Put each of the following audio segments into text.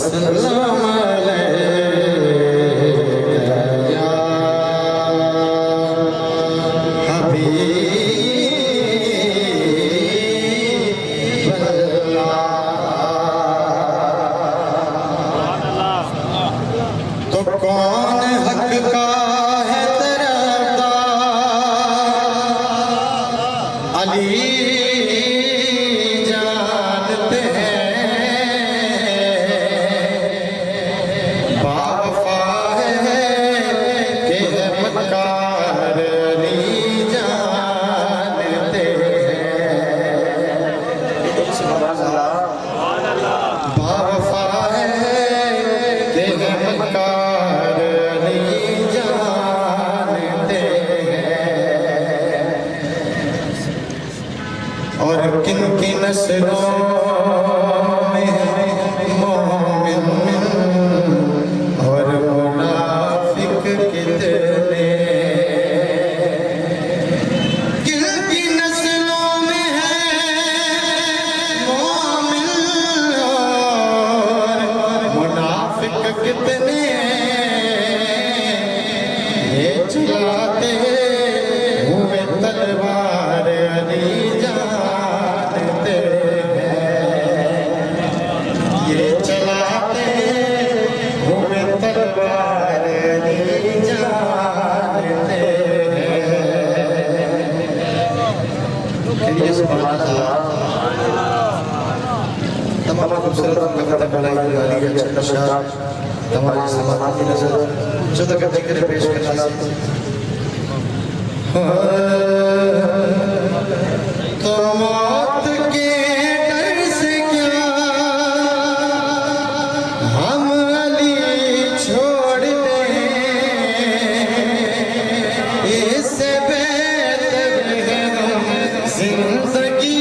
वसल्लम अलैका या हबीबल्लाह। तो कौन हक का है तरफदार, अली जानते हैं, बावफा है कि है मक्कार, अली जानते हैं, बावफा है कि है मक्कार, अली जानते हैं। और किन की नस्लों में मोमिन और मुनाफिक कितने, किन की नस्लों में है मोमिन और मुनाफिक कितने, ये चलाते हुए तलवार अली जानते हैं, ये चलाते हुए तलवार अली जानते हैं। सुभान अल्लाह। तमाम खूबसूरत तमाम समात की नजर जुदा का जिक्र पेश करना तो मौत के डर से क्या हम अली छोड़ दें, इससे बेहतर है हम जिंदगी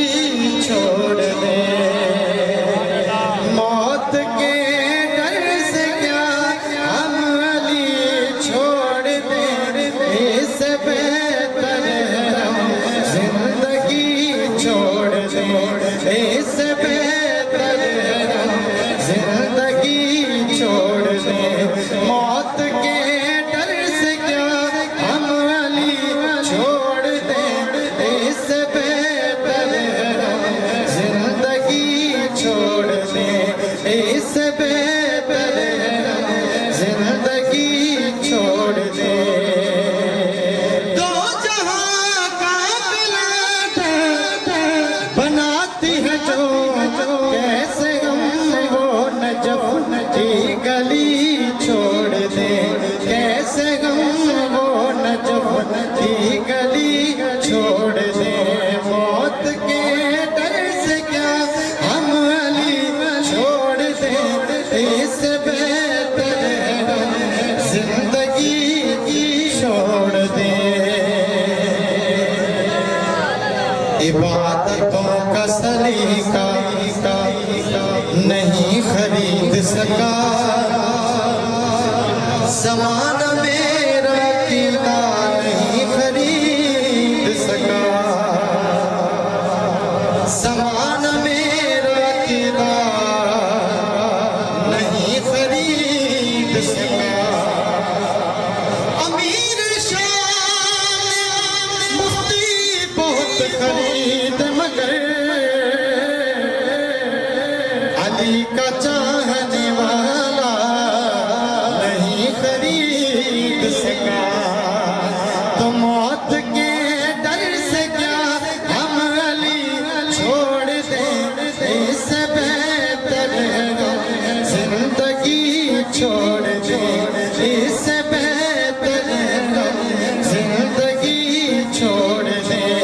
छोड़ दें। मौत के डर से क्या हम अली छोड़ दें, इससे बेहतर है हम जिंदगी छोड़ दें, इससे बेहतर है हम जिंदगी छोड़ दें। मौत के डर से क्या हम अली छोड़ दें, इससे बेहतर है हम जिंदगी छोड़ दें, इससे बेहतर है हम जिंदगी छोड़ दें। दो जहां का मिलान बनाती है जो, कैसे हम वो नजफ की गली छोड़ दें, कैसे हम वो नजफ की गली छोड़ दें। मौत के डर से क्या हम अली छोड़ दें, इससे बेहतर है हम जिंदगी छोड़ दें। इबादतों का सलीका नहीं खरीद सका, ज़माना मेरा किला नहीं खरीद सका, ज़माना मेरा किला नहीं खरीद सका। अमीर शान मुफ्ती बहुत खरीद मगर अली का चाहने वाला नहीं खरीद सका। तो मौत के डर से क्या हम अली छोड़ दें, इससे बेहतर है हम जिंदगी छोड़ दें, इससे बेहतर है हम जिंदगी छोड़ दें।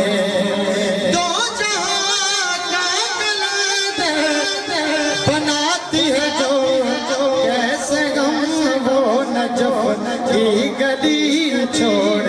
दो जहां का कलांदर बनाती है जो, कैसे हम वो नजफ की गली छोड़